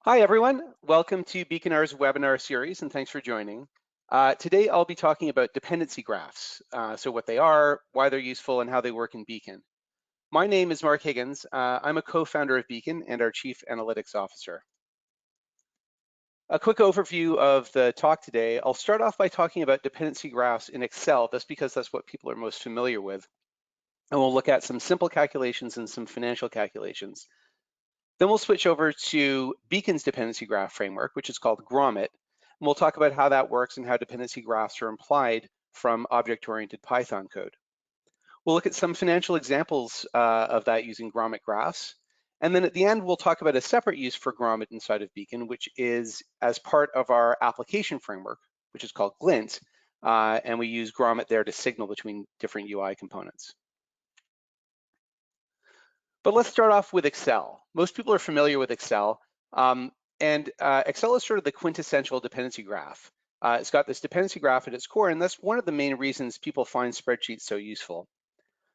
Hi, everyone. Welcome to Beaconr's webinar series, and thanks for joining. Today, I'll be talking about dependency graphs, so what they are, why they're useful, and how they work in Beacon. My name is Mark Higgins. I'm a co-founder of Beacon and our Chief Analytics Officer. A quick overview of the talk today. I'll start off by talking about dependency graphs in Excel. That's because that's what people are most familiar with. And we'll look at some simple calculations and some financial calculations. Then we'll switch over to Beacon's dependency graph framework, which is called Gromit. And we'll talk about how that works and how dependency graphs are implied from object-oriented Python code. We'll look at some financial examples of that using Gromit graphs. And then at the end, we'll talk about a separate use for Gromit inside of Beacon, which is as part of our application framework, which is called Glint. And we use Gromit there to signal between different UI components. But let's start off with Excel. Most people are familiar with Excel, and Excel is sort of the quintessential dependency graph. It's got this dependency graph at its core, and that's one of the main reasons people find spreadsheets so useful.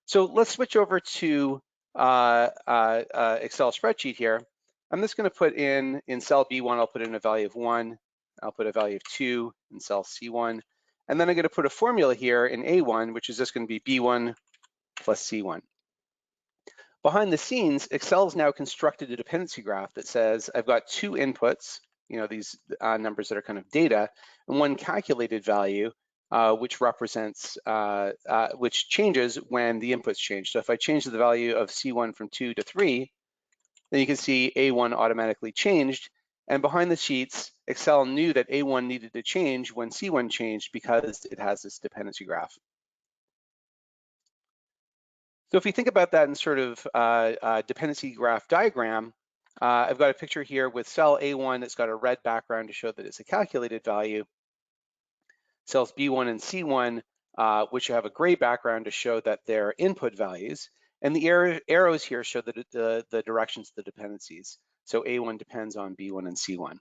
So let's switch over to Excel spreadsheet here. I'm just going to put in cell B1, I'll put in a value of 1. I'll put a value of 2 in cell C1. And then I'm going to put a formula here in A1, which is just going to be B1 plus C1. Behind the scenes, Excel has now constructed a dependency graph that says I've got two inputs, these numbers that are kind of data, and one calculated value, which represents, which changes when the inputs change. So if I change the value of C1 from 2 to 3, then you can see A1 automatically changed. And behind the sheets, Excel knew that A1 needed to change when C1 changed because it has this dependency graph. So if we think about that in sort of dependency graph diagram, I've got a picture here with cell A1 that's got a red background to show that it's a calculated value. Cells B1 and C1, which have a gray background to show that they're input values. And the arrows here show the directions of the dependencies. So A1 depends on B1 and C1. And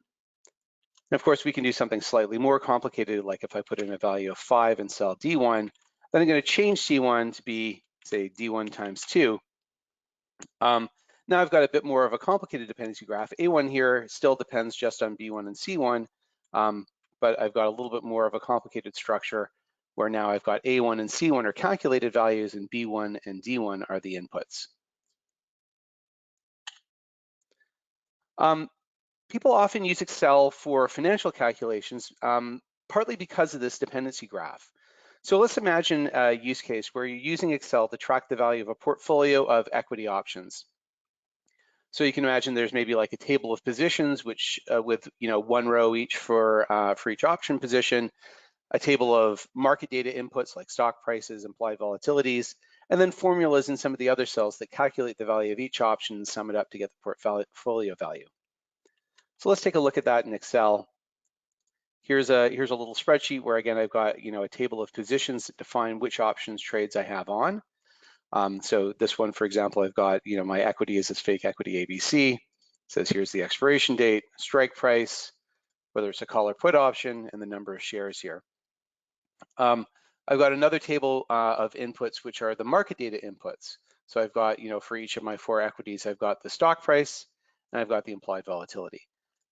of course, we can do something slightly more complicated, like if I put in a value of 5 in cell D1, then I'm going to change C1 to be, say, D1 times 2. Now I've got a bit more of a complicated dependency graph. A1 here still depends just on B1 and C1, but I've got a little bit more of a complicated structure where now I've got A1 and C1 are calculated values and B1 and D1 are the inputs. People often use Excel for financial calculations, partly because of this dependency graph. So let's imagine a use case where you're using Excel to track the value of a portfolio of equity options. So you can imagine there's maybe like a table of positions, which with one row each for each option position, a table of market data inputs like stock prices, implied volatilities, and then formulas in some of the other cells that calculate the value of each option and sum it up to get the portfolio value. So let's take a look at that in Excel. Here's a little spreadsheet where again I've got a table of positions that define which options trades I have on. So this one, for example, I've got my equity is this fake equity ABC. It says here's the expiration date, strike price, whether it's a call or put option, and the number of shares here. I've got another table of inputs, which are the market data inputs. So I've got for each of my 4 equities, I've got the stock price and I've got the implied volatility.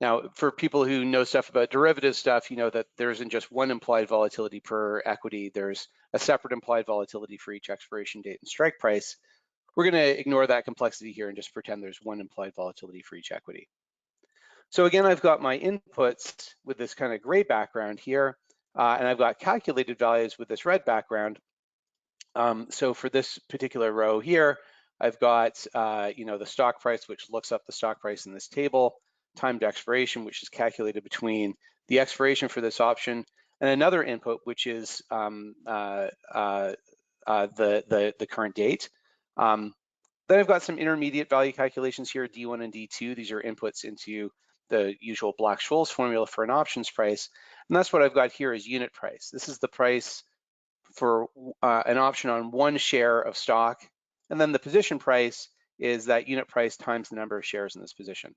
Now, for people who know stuff about derivative stuff, you know that there isn't just one implied volatility per equity. There's a separate implied volatility for each expiration date and strike price. We're going to ignore that complexity here and just pretend there's one implied volatility for each equity. So again, I've got my inputs with this kind of gray background here, and I've got calculated values with this red background. So for this particular row here, I've got the stock price, which looks up the stock price in this table, time to expiration, which is calculated between the expiration for this option and another input, which is the current date. Then I've got some intermediate value calculations here, D1 and D2. These are inputs into the usual Black-Scholes formula for an options price. And that's what I've got here is unit price. This is the price for an option on one share of stock. And then the position price is that unit price times the number of shares in this position.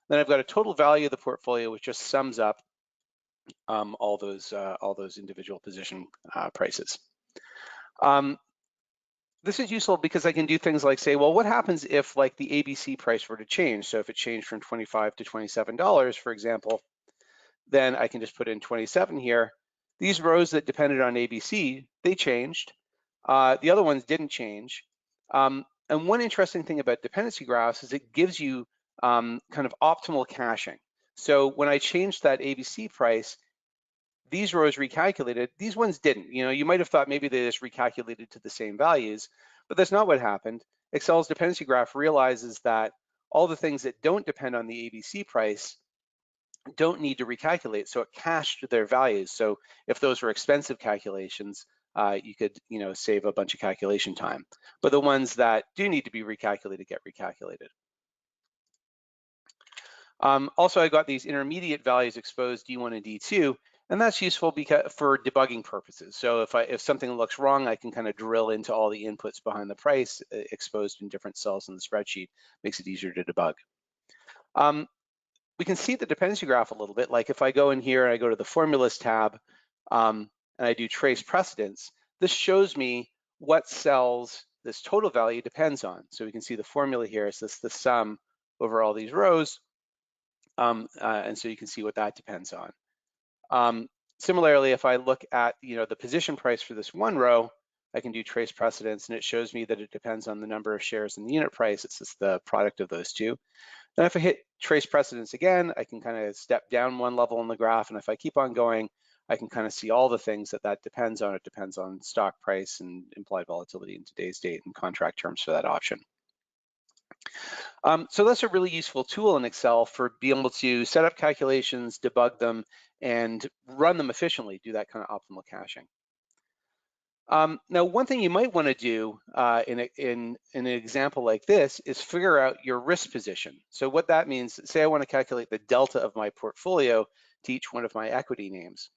Then I've got a total value of the portfolio, which just sums up all those individual position prices. This is useful because I can do things like say, well, what happens if like the ABC price were to change? So if it changed from $25 to $27, for example, then I can just put in 27 here. These rows that depended on ABC, they changed. The other ones didn't change. And one interesting thing about dependency graphs is it gives you kind of optimal caching. So when I changed that ABC price, these rows recalculated, these ones didn't. You might have thought maybe they just recalculated to the same values, but that's not what happened. Excel's dependency graph realizes that all the things that don't depend on the ABC price don't need to recalculate, so it cached their values. So if those were expensive calculations, you could save a bunch of calculation time. But the ones that do need to be recalculated get recalculated. Also, I got these intermediate values exposed, D1 and D2, and that's useful because for debugging purposes. So if something looks wrong, I can kind of drill into all the inputs behind the price exposed in different cells in the spreadsheet. Makes it easier to debug. We can see the dependency graph a little bit. Like if I go in here and I go to the formulas tab and I do trace precedence, this shows me what cells this total value depends on. So we can see the formula here is this the sum over all these rows. And so you can see what that depends on. Similarly, if I look at the position price for this one row, I can do trace precedence and it shows me that it depends on the number of shares in the unit price. It's just the product of those two. Then if I hit trace precedence again, I can kind of step down one level in the graph. And if I keep on going, I can kind of see all the things that depends on. It depends on stock price and implied volatility in today's date and contract terms for that option. So that's a really useful tool in Excel for being able to set up calculations, debug them, and run them efficiently, do that kind of optimal caching. Now, one thing you might want to do in an example like this is figure out your risk position. So what that means, say I want to calculate the delta of my portfolio to each one of my equity names.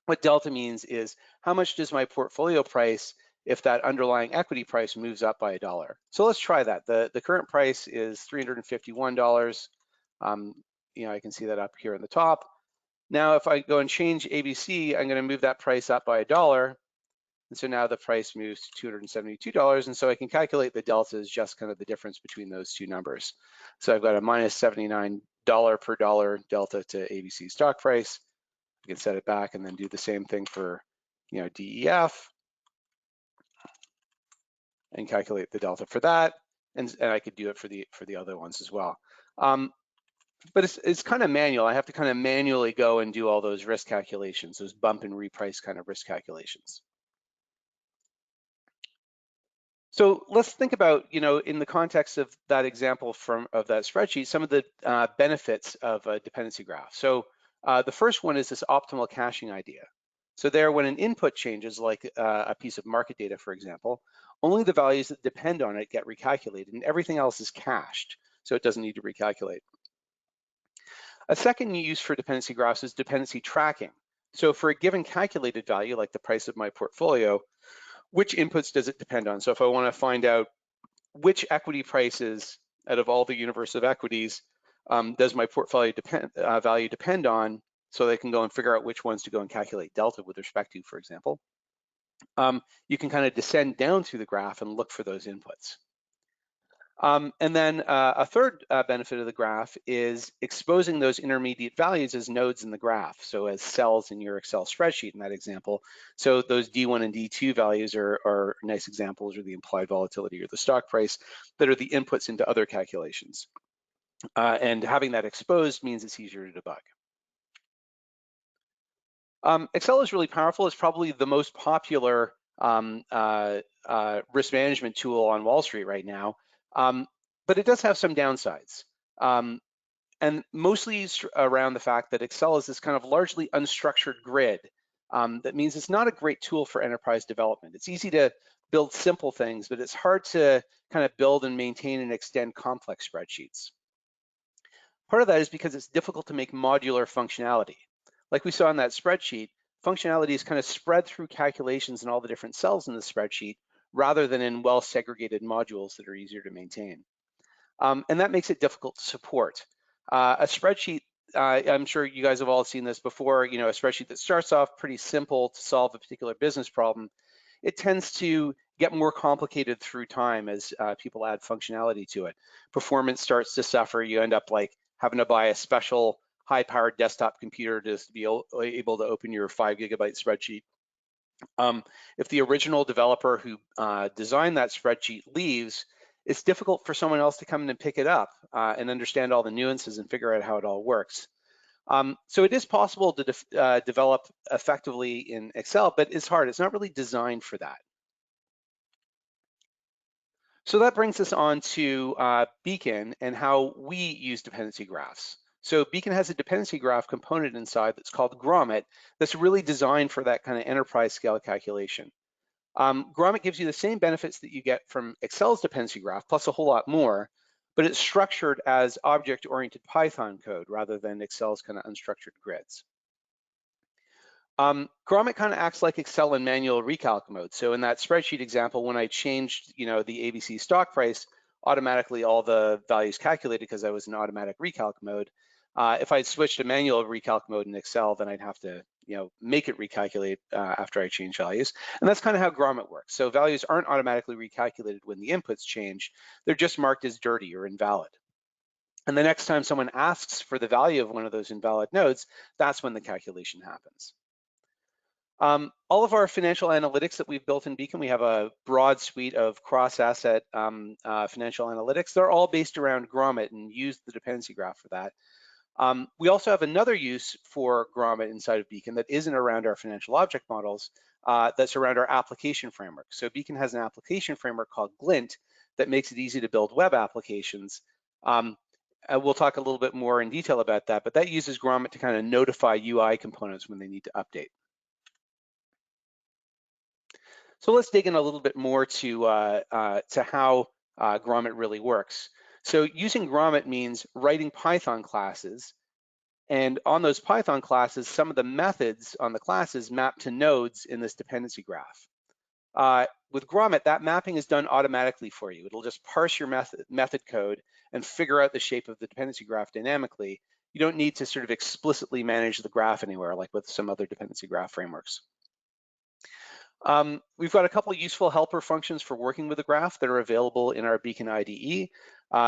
What delta means is how much does my portfolio price if that underlying equity price moves up by $1. So let's try that. The current price is $351. I can see that up here in the top. Now, if I go and change ABC, I'm going to move that price up by $1. And so now the price moves to $272. And so I can calculate the delta as just kind of the difference between those two numbers. So I've got a minus $79 per dollar delta to ABC stock price. I can set it back and then do the same thing for DEF and calculate the delta for that. And I could do it for the other ones as well. But it's kind of manual. I have to kind of manually go and do all those risk calculations, those bump and reprice kind of risk calculations. So let's think about, in the context of that example of that spreadsheet, some of the benefits of a dependency graph. So the first one is this optimal caching idea. So there, when an input changes, like a piece of market data, for example, only the values that depend on it get recalculated and everything else is cached, so it doesn't need to recalculate. A second use for dependency graphs is dependency tracking. So for a given calculated value, like the price of my portfolio, which inputs does it depend on? So if I want to find out which equity prices out of all the universe of equities does my portfolio value depend on, so they can go and figure out which ones to go and calculate delta with respect to, for example. You can kind of descend down through the graph and look for those inputs. And then a third benefit of the graph is exposing those intermediate values as nodes in the graph, so as cells in your Excel spreadsheet in that example. So those D1 and D2 values are nice examples, or the implied volatility or the stock price, that are the inputs into other calculations. And having that exposed means it's easier to debug. Excel is really powerful. It's probably the most popular risk management tool on Wall Street right now. But it does have some downsides, and mostly around the fact that Excel is this kind of largely unstructured grid. That means it's not a great tool for enterprise development. It's easy to build simple things, but it's hard to kind of build and maintain and extend complex spreadsheets. Part of that is because it's difficult to make modular functionality. Like we saw in that spreadsheet, functionality is kind of spread through calculations in all the different cells in the spreadsheet, rather than in well-segregated modules that are easier to maintain. And that makes it difficult to support. A spreadsheet, I'm sure you guys have all seen this before, a spreadsheet that starts off pretty simple to solve a particular business problem, it tends to get more complicated through time as people add functionality to it. Performance starts to suffer. You end up like having to buy a special high-powered desktop computer to be able to open your 5 GB spreadsheet. If the original developer who designed that spreadsheet leaves, it's difficult for someone else to come in and pick it up and understand all the nuances and figure out how it all works. So it is possible to develop effectively in Excel, but it's hard. It's not really designed for that. So that brings us on to Beacon and how we use dependency graphs. So Beacon has a dependency graph component inside that's called Gromit that's really designed for that kind of enterprise scale calculation. Gromit gives you the same benefits that you get from Excel's dependency graph, plus a whole lot more, but it's structured as object-oriented Python code rather than Excel's kind of unstructured grids. Gromit kind of acts like Excel in manual recalc mode. So in that spreadsheet example, when I changed, the ABC stock price, automatically all the values calculated because I was in automatic recalc mode. If I switched to manual recalc mode in Excel, then I'd have to, make it recalculate after I change values. And that's kind of how Gromit works. So values aren't automatically recalculated when the inputs change. They're just marked as dirty or invalid. And the next time someone asks for the value of one of those invalid nodes, that's when the calculation happens. All of our financial analytics that we've built in Beacon, we have a broad suite of cross-asset financial analytics. They're all based around Gromit and use the dependency graph for that. We also have another use for Gromit inside of Beacon that isn't around our financial object models, that's around our application framework. So Beacon has an application framework called Glint that makes it easy to build web applications. We'll talk a little bit more in detail about that, but that uses Gromit to kind of notify UI components when they need to update. So let's dig in a little bit more to how Gromit really works. So using Gromit means writing Python classes, and on those Python classes, some of the methods on the classes map to nodes in this dependency graph. With Gromit, that mapping is done automatically for you. It'll just parse your method code and figure out the shape of the dependency graph dynamically. You don't need to sort of explicitly manage the graph anywhere, like with some other dependency graph frameworks. We've got a couple of useful helper functions for working with the graph that are available in our Beacon IDE.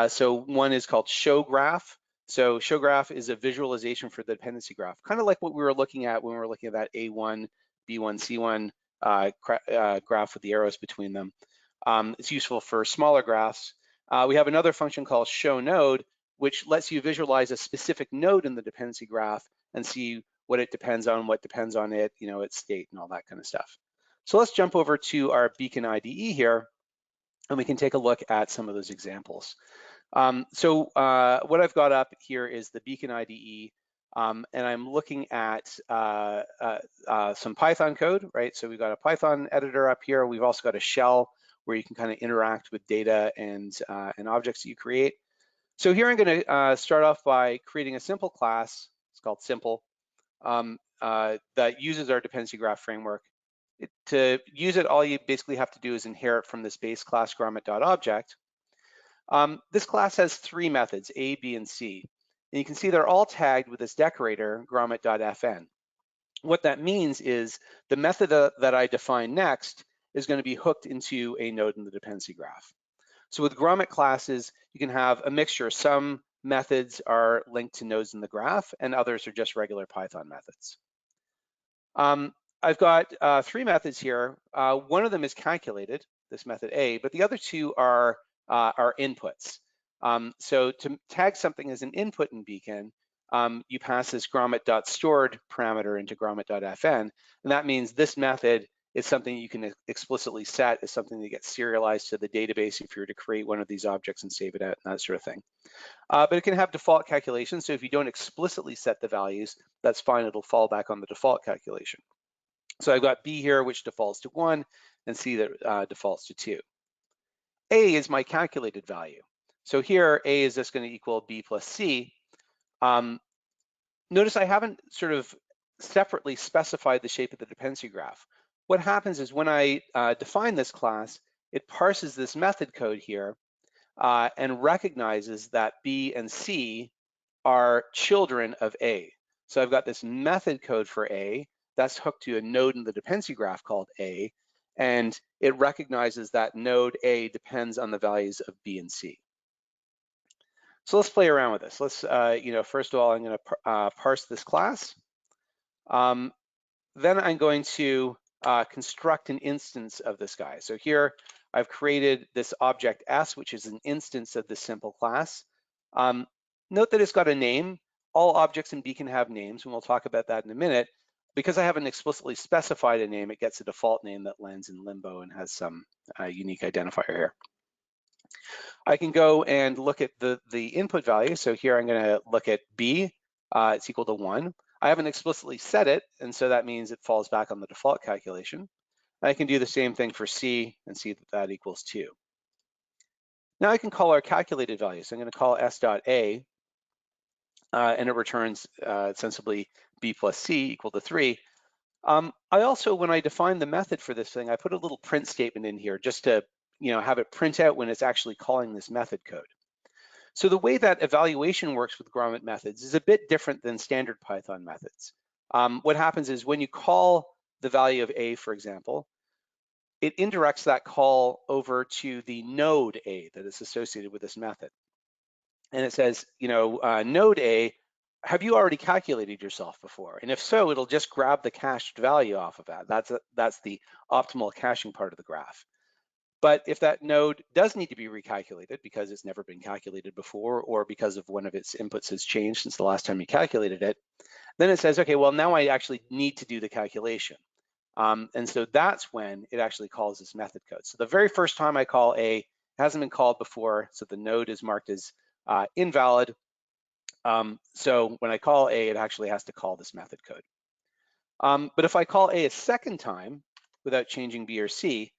So one is called show graph. So show graph is a visualization for the dependency graph, kind of like what we were looking at when we were looking at that A1, B1, C1 graph with the arrows between them. It's useful for smaller graphs. We have another function called show node, which lets you visualize a specific node in the dependency graph and see what it depends on, what depends on it, its state and all that kind of stuff. So let's jump over to our Beacon IDE here, and we can take a look at some of those examples. So what I've got up here is the Beacon IDE, and I'm looking at some Python code, right? So we've got a Python editor up here. We've also got a shell where you can kind of interact with data and objects that you create. So here I'm going to start off by creating a simple class. It's called simple, that uses our dependency graph framework. To use it, all you basically have to do is inherit from this base class gromit.object. This class has 3 methods, A, B, and C. And you can see they're all tagged with this decorator, gromit.fn. What that means is the method that I define next is going to be hooked into a node in the dependency graph. So with Gromit classes, you can have a mixture. Some methods are linked to nodes in the graph, and others are just regular Python methods. I've got 3 methods here. One of them is calculated, this method A, but the other 2 are inputs. So to tag something as an input in Beacon, you pass this gromit.stored parameter into gromit.fn, and that means this method is something you can explicitly set as something that gets serialized to the database if you were to create one of these objects and save it out and that sort of thing. But it can have default calculations, so if you don't explicitly set the values, that's fine, it'll fall back on the default calculation. So I've got B here, which defaults to 1, and C that defaults to 2. A is my calculated value. So here, A is just going to equal B plus C. Notice I haven't sort of separately specified the shape of the dependency graph. What happens is when I define this class, it parses this method code here and recognizes that B and C are children of A. So I've got this method code for A that's hooked to a node in the dependency graph called A, and it recognizes that node A depends on the values of B and C. So let's play around with this. Let's, first of all, I'm going to parse this class. Then I'm going to construct an instance of this guy. So here I've created this object S, which is an instance of this simple class. Note that it's got a name. All objects in B can have names, and we'll talk about that in a minute. Because I haven't explicitly specified a name, it gets a default name that lands in limbo and has some unique identifier here. I can go and look at the input value. So here I'm going to look at B. It's equal to 1. I haven't explicitly set it, and so that means it falls back on the default calculation. I can do the same thing for C and see that that equals 2. Now I can call our calculated value. So I'm going to call s.a, and it returns sensibly B plus C equal to 3. I also, when I define the method for this thing, I put a little print statement in here just to have it print out when it's actually calling this method code. So the way that evaluation works with Gromit methods is a bit different than standard Python methods. What happens is when you call the value of A, for example, it indirects that call over to the node A that is associated with this method. And it says, node A, have you already calculated yourself before? And if so, it'll just grab the cached value off of that. That's the optimal caching part of the graph. But if that node does need to be recalculated because it's never been calculated before, or because of one of its inputs has changed since the last time you calculated it, then it says, okay, well, now I actually need to do the calculation. And so that's when it actually calls this method code. So the very first time I call A, it hasn't been called before, so the node is marked as invalid. So when I call A, it actually has to call this method code. But if I call A a second time without changing B or C,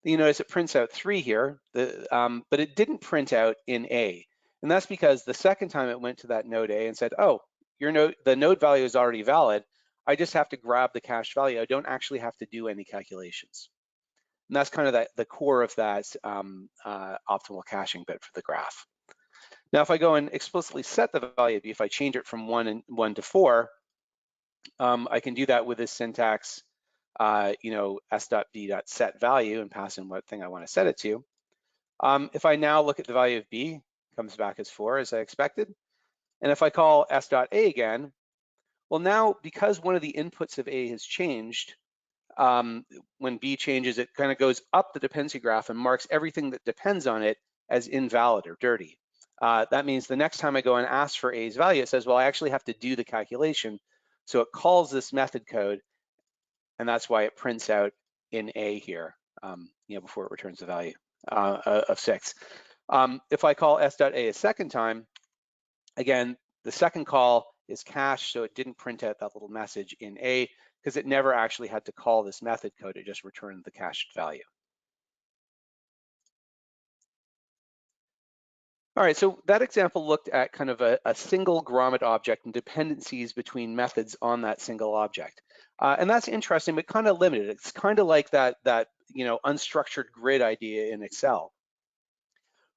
then you notice it prints out 3 here, but it didn't print out in A. And that's because the second time it went to that node A and said, oh, the node value is already valid. I just have to grab the cached value. I don't actually have to do any calculations. And that's kind of the core of that optimal caching bit for the graph. Now, if I go and explicitly set the value of B, if I change it from 1 to 4, I can do that with this syntax, s.b.set value and pass in what thing I want to set it to. If I now look at the value of B, it comes back as 4 as I expected. And if I call s.a again, well, now because one of the inputs of A has changed, when B changes, it kind of goes up the dependency graph and marks everything that depends on it as invalid or dirty. That means the next time I go and ask for A's value, it says, well, I actually have to do the calculation. So it calls this method code, and that's why it prints out in A here, before it returns the value of 6. If I call s.a a second time, again, the second call is cached, so it didn't print out that little message in A because it never actually had to call this method code. It just returned the cached value. All right, so that example looked at kind of a single Gromit object and dependencies between methods on that single object. And that's interesting, but kind of limited. It's kind of like that unstructured grid idea in Excel.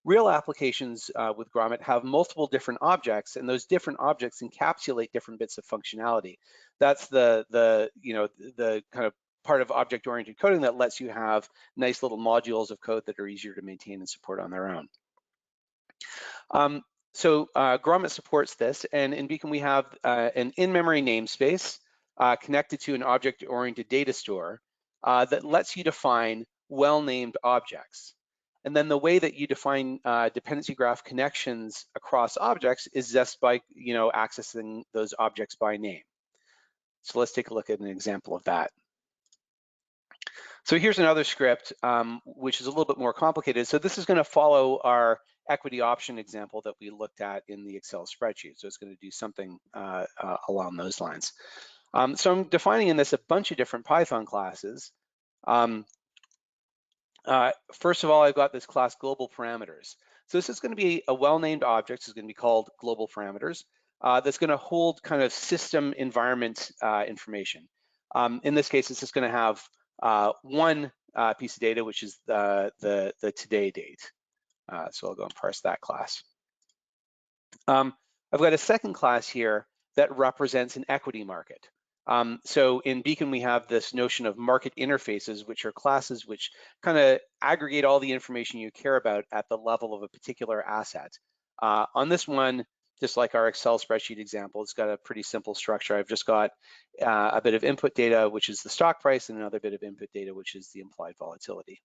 Real applications with Gromit have multiple different objects, and those different objects encapsulate different bits of functionality. That's the kind of part of object-oriented coding that lets you have nice little modules of code that are easier to maintain and support on their own. So Gromit supports this, and in Beacon we have an in-memory namespace connected to an object-oriented data store that lets you define well-named objects. And then the way that you define dependency graph connections across objects is just by accessing those objects by name. So let's take a look at an example of that. So here's another script, which is a little bit more complicated. So this is going to follow our equity option example that we looked at in the Excel spreadsheet. So it's going to do something along those lines. So I'm defining in this a bunch of different Python classes. First of all, I've got this class global parameters. So this is going to be a well-named object. It's going to be called global parameters. That's going to hold kind of system environment information. In this case, it's just going to have one piece of data, which is the today date. So I'll go and parse that class. I've got a second class here that represents an equity market. So in Beacon, we have this notion of market interfaces, which are classes which kind of aggregate all the information you care about at the level of a particular asset. On this one, just like our Excel spreadsheet example, it's got a pretty simple structure. I've just got a bit of input data, which is the stock price, and another bit of input data, which is the implied volatility.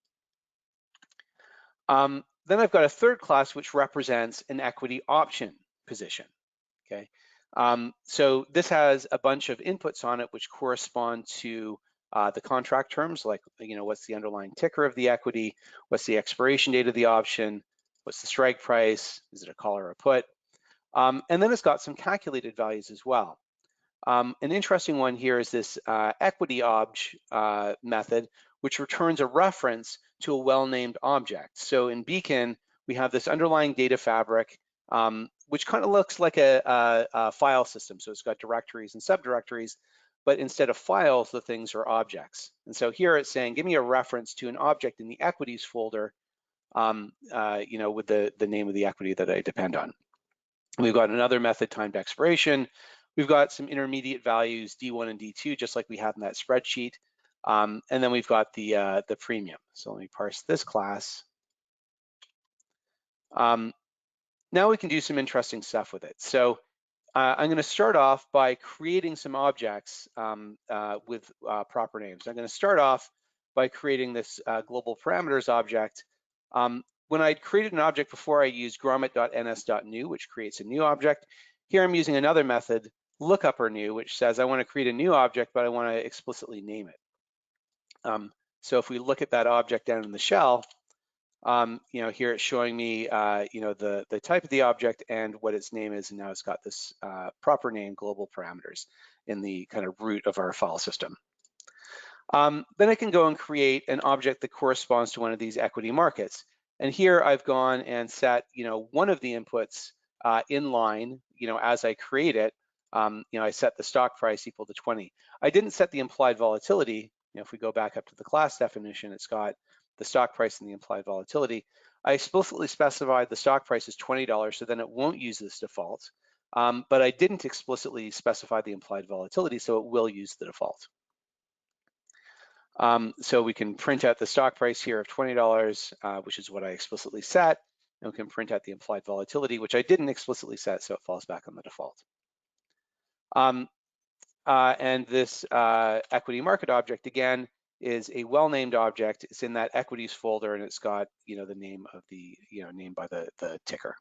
Then I've got a third class, which represents an equity option position. Okay, so this has a bunch of inputs on it which correspond to the contract terms, like, what's the underlying ticker of the equity, what's the expiration date of the option, what's the strike price, is it a call or a put, and then it's got some calculated values as well. An interesting one here is this equity obj method, which returns a reference to a well-named object. So in Beacon, we have this underlying data fabric, which kind of looks like a file system. So it's got directories and subdirectories, but instead of files, the things are objects. And so here it's saying, give me a reference to an object in the equities folder, with the name of the equity that I depend on. We've got another method, timed expiration. We've got some intermediate values, D1 and D2, just like we have in that spreadsheet. And then we've got the premium. So let me parse this class. Now we can do some interesting stuff with it. So I'm going to start off by creating some objects with proper names. I'm going to start off by creating this global parameters object. When I created an object before, I used gromit.ns.new, which creates a new object. Here I'm using another method, lookupperNew, which says I want to create a new object, but I want to explicitly name it. So if we look at that object down in the shell, here it's showing me, the type of the object and what its name is, and now it's got this proper name, global parameters, in the kind of root of our file system. Then I can go and create an object that corresponds to one of these equity markets. And here I've gone and set, one of the inputs in line, as I create it. I set the stock price equal to 20. I didn't set the implied volatility. If we go back up to the class definition, it's got the stock price and the implied volatility. I explicitly specified the stock price is $20, so then it won't use this default. But I didn't explicitly specify the implied volatility, so it will use the default. So we can print out the stock price here of $20, which is what I explicitly set, and we can print out the implied volatility, which I didn't explicitly set, so it falls back on the default. And this equity market object, again, is a well-named object. It's in that equities folder, and it's got, the name of the, name by the ticker.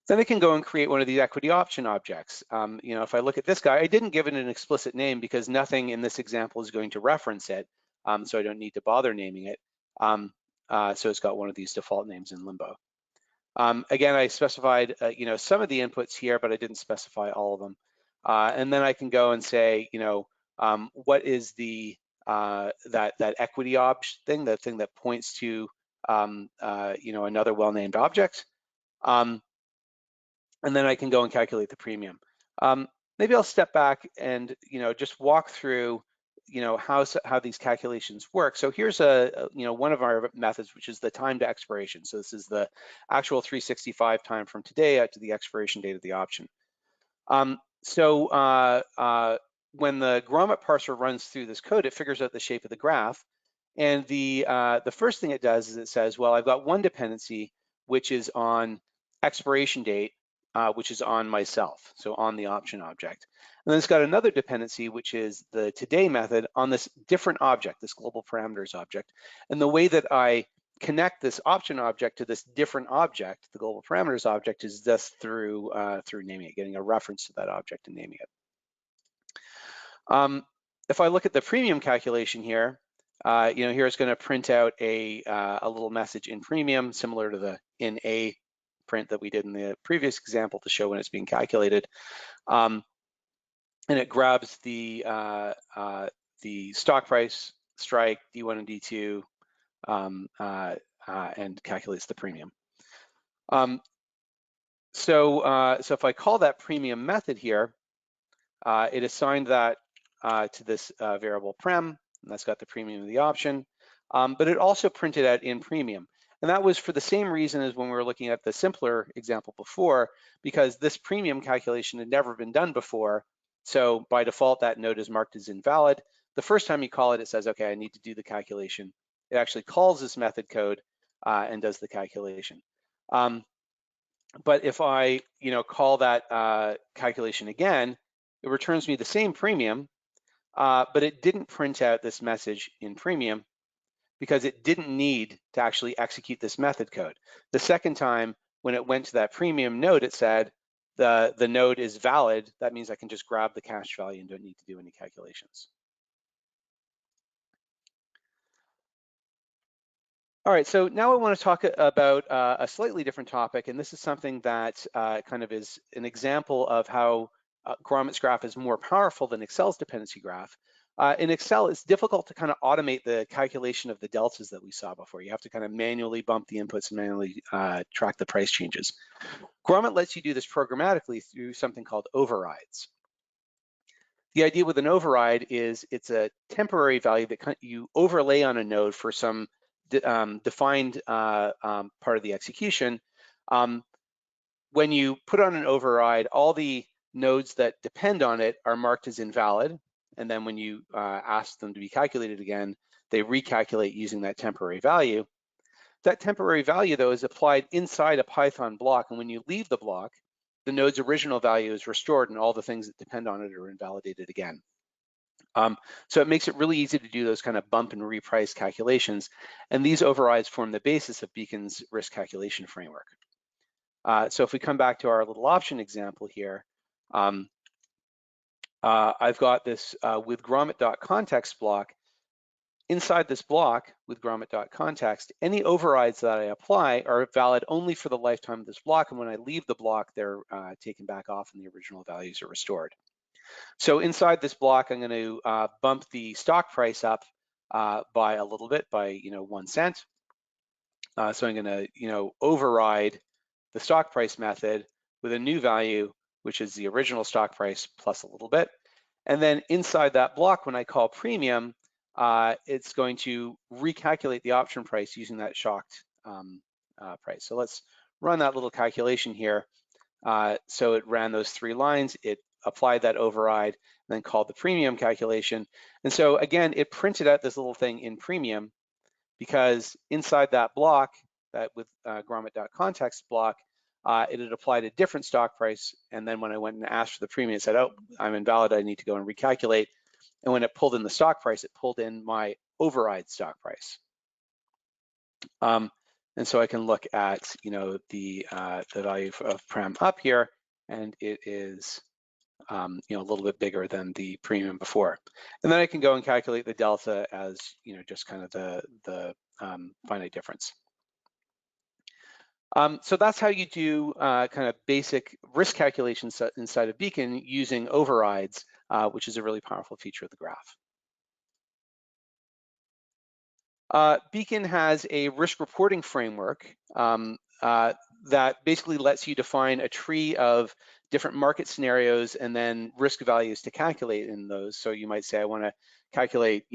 Then I can go and create one of these equity option objects. If I look at this guy, I didn't give it an explicit name because nothing in this example is going to reference it, so I don't need to bother naming it. So it's got one of these default names in limbo. Again, I specified, some of the inputs here, but I didn't specify all of them. And then I can go and say, what is the that equity obj thing, the thing that points to, another well-named object. And then I can go and calculate the premium. Maybe I'll step back and just walk through how these calculations work. So here's one of our methods, which is the time to expiration. So this is the actual 365 time from today out to the expiration date of the option. When the Gromit parser runs through this code, it figures out the shape of the graph. And the first thing it does is it says, well, I've got one dependency, which is on expiration date, which is on myself, so on the option object. And then it's got another dependency, which is the today method on this different object, this global parameters object. And the way that I connect this option object to this different object, the global parameters object, is just through naming it, getting a reference to that object and naming it. If I look at the premium calculation here, here it's going to print out a little message in premium, similar to the in a print that we did in the previous example to show when it's being calculated. And it grabs the stock price, strike, D1 and D2, and calculates the premium. So if I call that premium method here, it assigned that to this variable prem, and that's got the premium of the option, but it also printed out in premium. And that was for the same reason as when we were looking at the simpler example before, because this premium calculation had never been done before. So by default, that node is marked as invalid. The first time you call it, it says, okay, I need to do the calculation. It actually calls this method code and does the calculation. But if I, call that calculation again, it returns me the same premium, but it didn't print out this message in premium because it didn't need to actually execute this method code. The second time, when it went to that premium node, it said the node is valid. That means I can just grab the cash value and don't need to do any calculations. All right, so now I want to talk about a slightly different topic, and this is something that kind of is an example of how Gromit's graph is more powerful than Excel's dependency graph. In Excel, it's difficult to kind of automate the calculation of the deltas that we saw before. You have to kind of manually bump the inputs and manually track the price changes. Gromit lets you do this programmatically through something called overrides. The idea with an override is it's a temporary value that you overlay on a node for some defined part of the execution. When you put on an override, all the nodes that depend on it are marked as invalid. And then when you ask them to be calculated again, they recalculate using that temporary value. That temporary value, though, is applied inside a Python block. And when you leave the block, the node's original value is restored and all the things that depend on it are invalidated again. So it makes it really easy to do those kind of bump and reprice calculations. And these overrides form the basis of Beacon's risk calculation framework. So if we come back to our little option example here, I've got this with Gromit.context block. Inside this block with Gromit.context, any overrides that I apply are valid only for the lifetime of this block. And when I leave the block, they're taken back off and the original values are restored. So inside this block, I'm going to bump the stock price up by a little bit, by 1 cent. So I'm going to override the stock price method with a new value, which is the original stock price plus a little bit. And then inside that block, when I call premium, it's going to recalculate the option price using that shocked price. So let's run that little calculation here. So it ran those 3 lines, it applied that override, and then called the premium calculation. And so again, it printed out this little thing in premium because inside that block, that with Gromit.context block, it had applied a different stock price. And then when I went and asked for the premium, it said, oh, I'm invalid, I need to go and recalculate. And when it pulled in the stock price, it pulled in my override stock price. And so I can look at the value of prem up here, and it is a little bit bigger than the premium before. And then I can go and calculate the delta as just kind of the finite difference. So that's how you do kind of basic risk calculations inside of Beacon using overrides, which is a really powerful feature of the graph. Beacon has a risk reporting framework that basically lets you define a tree of different market scenarios and then risk values to calculate in those. So you might say, I want to calculate,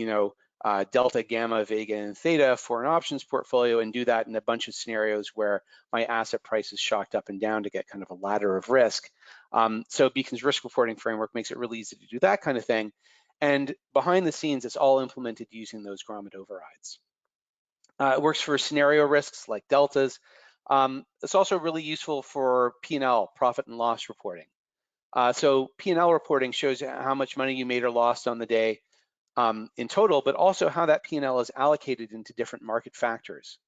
delta, gamma, vega, and theta for an options portfolio and do that in a bunch of scenarios where my asset price is shocked up and down to get kind of a ladder of risk. So Beacon's risk reporting framework makes it really easy to do that kind of thing. And behind the scenes, it's all implemented using those Gromit overrides. It works for scenario risks like deltas. It's also really useful for P&L, profit and loss reporting. So P&L reporting shows how much money you made or lost on the day in total, but also how that P&L is allocated into different market factors.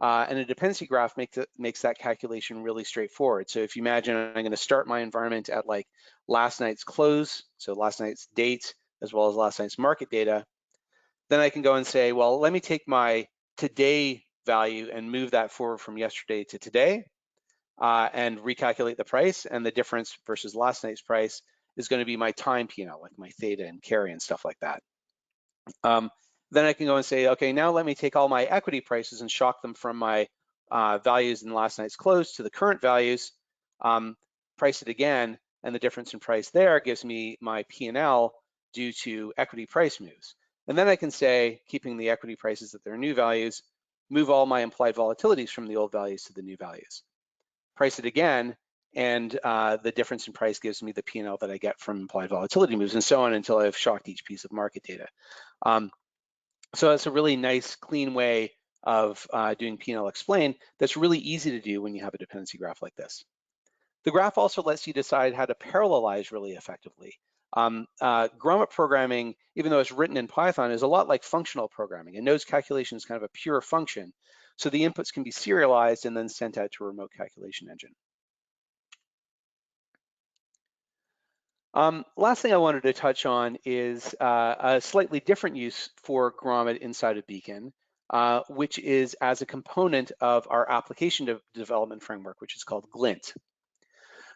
And a dependency graph makes that calculation really straightforward. So if you imagine I'm going to start my environment at like last night's close, so last night's date, as well as last night's market data, then I can go and say, well, let me take my today value and move that forward from yesterday to today and recalculate the price. And the difference versus last night's price is going to be my time P&L, like my theta and carry and stuff like that. Then I can go and say, okay, now let me take all my equity prices and shock them from my values in last night's close to the current values, price it again, and the difference in price there gives me my P&L due to equity price moves. And then I can say, keeping the equity prices at their new values, move all my implied volatilities from the old values to the new values. Price it again, and the difference in price gives me the P&L that I get from implied volatility moves, and so on until I've shocked each piece of market data. So that's a really nice, clean way of doing P&L explain that's really easy to do when you have a dependency graph like this. The graph also lets you decide how to parallelize really effectively. Gromit programming, even though it's written in Python, is a lot like functional programming. And nodes calculation is kind of a pure function. So the inputs can be serialized and then sent out to a remote calculation engine. Last thing I wanted to touch on is a slightly different use for Gromit inside of Beacon, which is as a component of our application development framework, which is called Glint.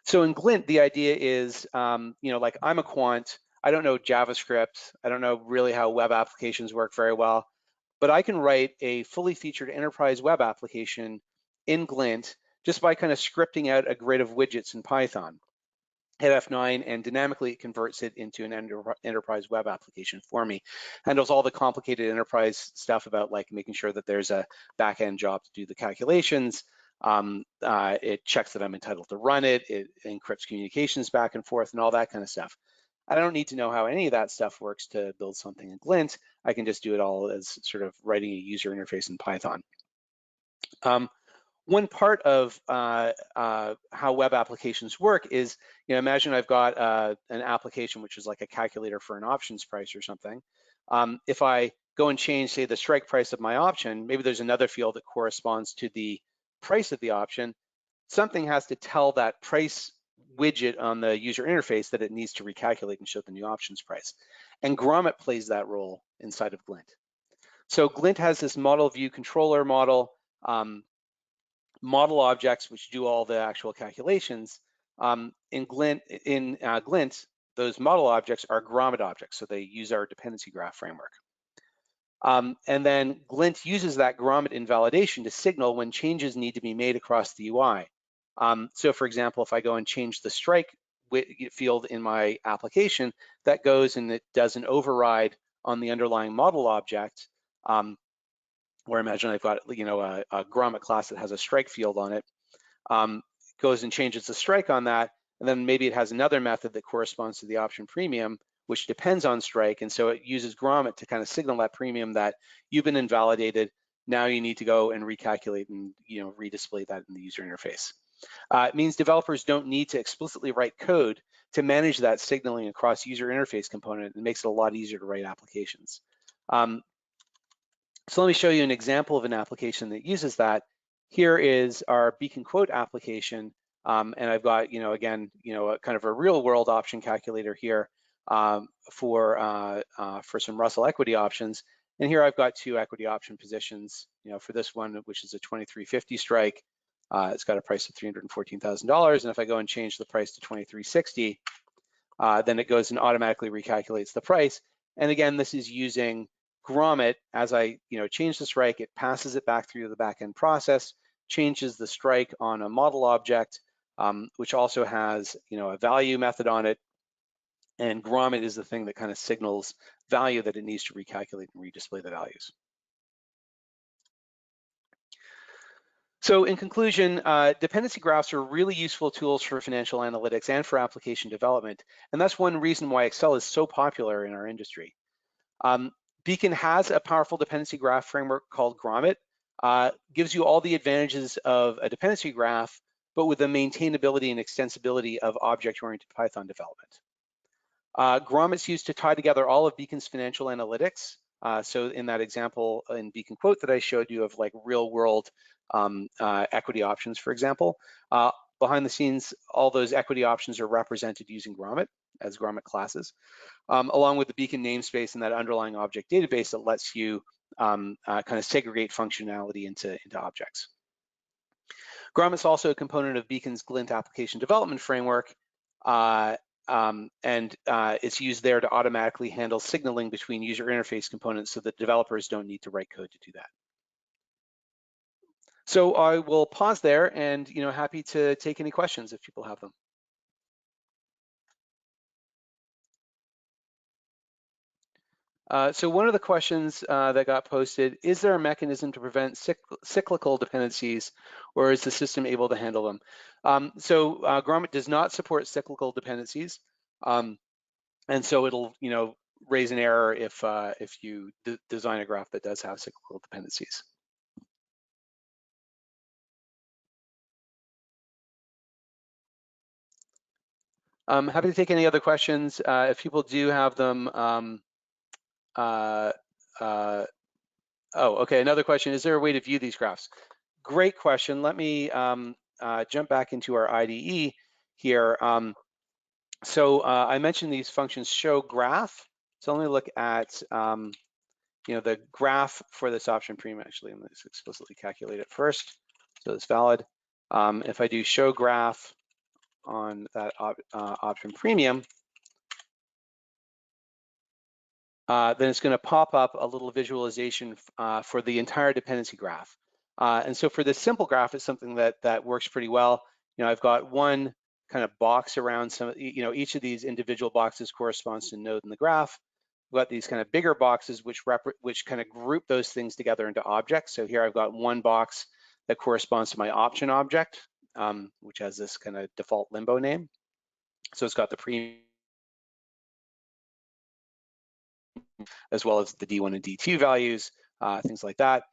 So in Glint, the idea is, like I'm a quant, I don't know JavaScript, I don't know really how web applications work very well, but I can write a fully featured enterprise web application in Glint just by kind of scripting out a grid of widgets in Python. Hit F9 and dynamically it converts it into an enterprise web application for me. Handles all the complicated enterprise stuff about like making sure that there's a back-end job to do the calculations. It checks that I'm entitled to run it. It encrypts communications back and forth and all that kind of stuff. I don't need to know how any of that stuff works to build something in Glint. I can just do it all as sort of writing a user interface in Python. One part of how web applications work is, imagine I've got an application which is like a calculator for an options price or something. If I go and change, say, the strike price of my option, maybe there's another field that corresponds to the price of the option. Something has to tell that price widget on the user interface that it needs to recalculate and show the new options price. And Gromit plays that role inside of Glint. So Glint has this model view controller model, model objects which do all the actual calculations. In Glint, those model objects are Gromit objects, so they use our dependency graph framework. And then Glint uses that Gromit invalidation to signal when changes need to be made across the UI. So for example, if I go and change the strike field in my application, that goes and it does an override on the underlying model object, or imagine I've got a Gromit class that has a strike field on it, goes and changes the strike on that, and then maybe it has another method that corresponds to the option premium, which depends on strike, and so it uses Gromit to kind of signal that premium that you've been invalidated, now you need to go and recalculate and redisplay that in the user interface. It means developers don't need to explicitly write code to manage that signaling across user interface component. It makes it a lot easier to write applications. So let me show you an example of an application that uses that. Here is our Beacon quote application, and I've got, again, a kind of a real world option calculator here for some Russell equity options. And here I've got two equity option positions, for this one, which is a 2350 strike. It's got a price of $314,000. And if I go and change the price to 2360, then it goes and automatically recalculates the price. And again, this is using Gromit. As I change the strike, it passes it back through the backend process, changes the strike on a model object, which also has a value method on it. And Gromit is the thing that kind of signals value that it needs to recalculate and redisplay the values. So in conclusion, dependency graphs are really useful tools for financial analytics and for application development. And that's one reason why Excel is so popular in our industry. Beacon has a powerful dependency graph framework called Gromit. Gives you all the advantages of a dependency graph, but with the maintainability and extensibility of object-oriented Python development. Gromit's used to tie together all of Beacon's financial analytics. So in that example in Beacon quote that I showed you of like real world equity options, for example, behind the scenes, all those equity options are represented using Gromit as Gromit classes, along with the Beacon namespace and that underlying object database that lets you kind of segregate functionality into objects. Gromit's also a component of Beacon's Glint application development framework, and it's used there to automatically handle signaling between user interface components so that developers don't need to write code to do that. So I will pause there and happy to take any questions if people have them. So one of the questions that got posted, is there a mechanism to prevent cyclical dependencies, or is the system able to handle them? So Gromit does not support cyclical dependencies, and so it'll, raise an error if you design a graph that does have cyclical dependencies. I'm happy to take any other questions. If people do have them, okay, another question, is there a way to view these graphs? Great question. Let me jump back into our IDE here. So I mentioned these functions show graph. So let me look at the graph for this option premium. Actually, let me just explicitly calculate it first, so it's valid. If I do show graph on that option premium, then it's going to pop up a little visualization for the entire dependency graph. And so for this simple graph, it's something that works pretty well. I've got one kind of box around some, each of these individual boxes corresponds to a node in the graph. We've got these kind of bigger boxes which kind of group those things together into objects. So here I've got one box that corresponds to my option object, which has this kind of default limbo name. So it's got the premium as well as the D1 and D2 values, things like that.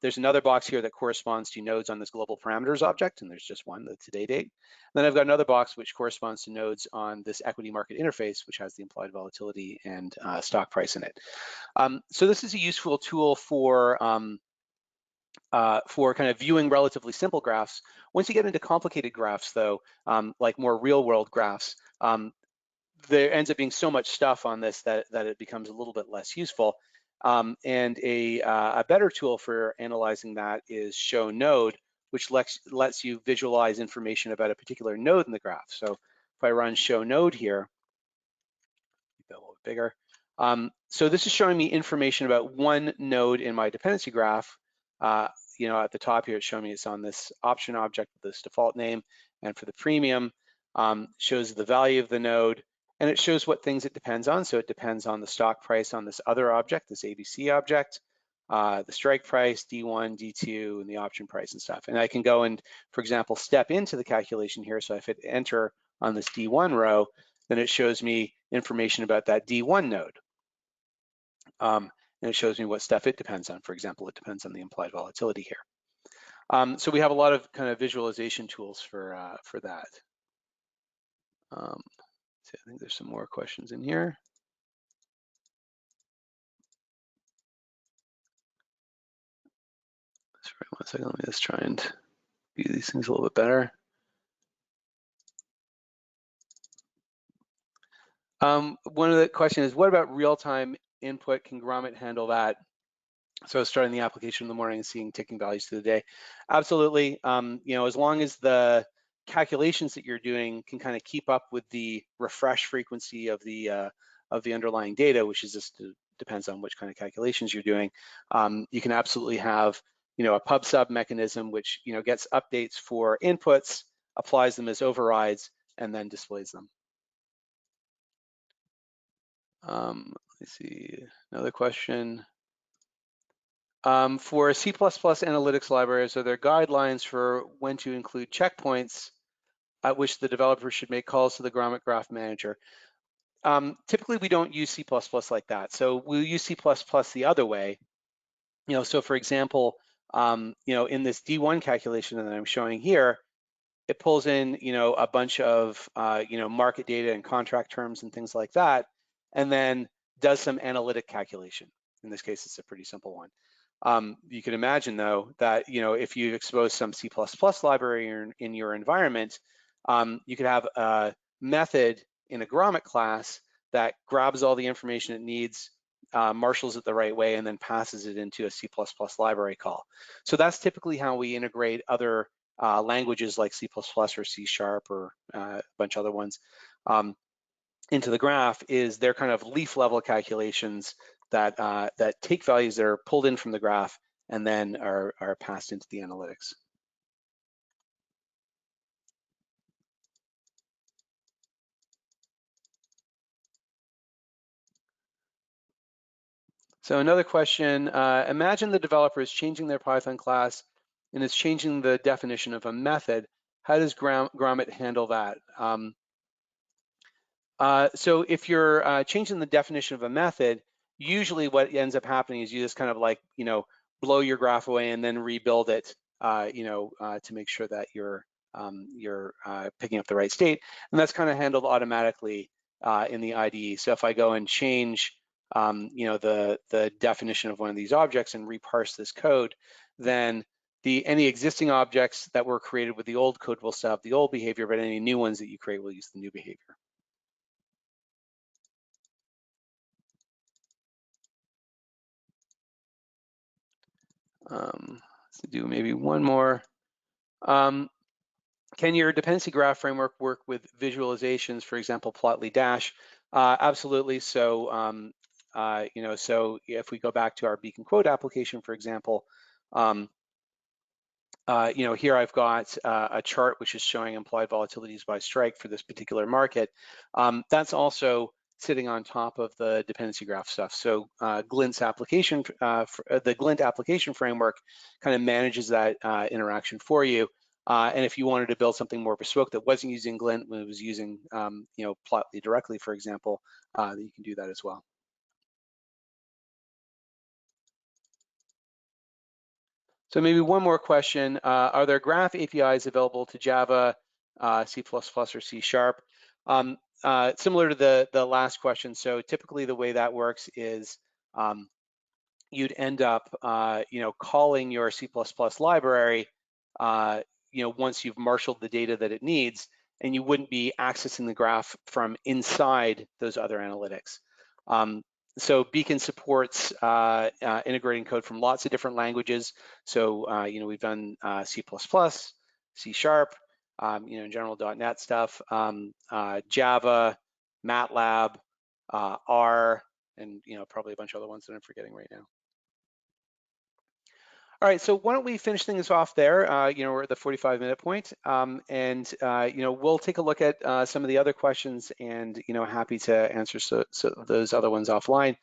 There's another box here that corresponds to nodes on this global parameters object, and there's just one, the today date. And then I've got another box which corresponds to nodes on this equity market interface, which has the implied volatility and stock price in it. So this is a useful tool for kind of viewing relatively simple graphs. Once you get into complicated graphs, though, like more real-world graphs, there ends up being so much stuff on this that it becomes a little bit less useful. And a better tool for analyzing that is show node, which lets you visualize information about a particular node in the graph. So if I run show node here, make that a little bit bigger. So this is showing me information about one node in my dependency graph. At the top here, it's showing me it's on this option object with this default name. And for the premium, shows the value of the node. And it shows what things it depends on. So it depends on the stock price on this other object, this ABC object, the strike price, D1, D2, and the option price and stuff. And I can go and, for example, step into the calculation here. So if I hit enter on this D1 row, then it shows me information about that D1 node. And it shows me what stuff it depends on. For example, it depends on the implied volatility here. So we have a lot of kind of visualization tools for that. So I think there's some more questions in here. Sorry, 1 second. Let me just try and view these things a little bit better. One of the questions is, what about real-time input? Can Gromit handle that? So starting the application in the morning and seeing ticking values through the day. Absolutely. As long as the calculations that you're doing can kind of keep up with the refresh frequency of the underlying data, which is just depends on which kind of calculations you're doing. You can absolutely have a pub sub mechanism which gets updates for inputs, applies them as overrides, and then displays them. Let's see, another question. For C++ analytics libraries, are there guidelines for when to include checkpoints at which the developer should make calls to the Gromit Graph Manager? Typically, we don't use C++ like that. So we'll use C++ the other way. So for example, in this D1 calculation that I'm showing here, it pulls in, a bunch of, market data and contract terms and things like that, and then does some analytic calculation. In this case, it's a pretty simple one. You can imagine, though, that if you expose some C++ library in your environment, you could have a method in a Gromit class that grabs all the information it needs, marshals it the right way, and then passes it into a C++ library call. So that's typically how we integrate other languages like C++ or C# or a bunch of other ones into the graph. Is they're kind of leaf level calculations that take values that are pulled in from the graph and then are passed into the analytics. So another question, imagine the developer is changing their Python class and is changing the definition of a method. How does Gromit handle that? So if you're changing the definition of a method, usually what ends up happening is you just kind of like, blow your graph away and then rebuild it, to make sure that you're picking up the right state. And that's kind of handled automatically in the IDE. So if I go and change, the definition of one of these objects and reparse this code, then any existing objects that were created with the old code will still have the old behavior, but any new ones that you create will use the new behavior. Let's do maybe one more. Can your dependency graph framework work with visualizations, for example, Plotly Dash? Absolutely. So, so if we go back to our beacon quote application, for example, here I've got a chart which is showing implied volatilities by strike for this particular market. That's also sitting on top of the dependency graph stuff. So Glint's application, the Glint application framework kind of manages that interaction for you. And if you wanted to build something more bespoke that wasn't using Glint, when it was using Plotly directly, for example, then you can do that as well. So maybe one more question. Are there graph APIs available to Java, C++, or C#? Similar to the last question. So typically the way that works is you'd end up, calling your C++ library, once you've marshaled the data that it needs, and you wouldn't be accessing the graph from inside those other analytics. So Beacon supports integrating code from lots of different languages. So, we've done C++, C#, in general .NET stuff, Java, MATLAB, R, and probably a bunch of other ones that I'm forgetting right now. All right, so why don't we finish things off there? We're at the 45-minute point, and we'll take a look at some of the other questions, and happy to answer those other ones offline.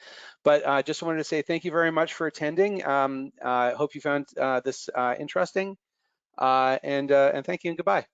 But just wanted to say thank you very much for attending. I hope you found this interesting, and thank you and goodbye.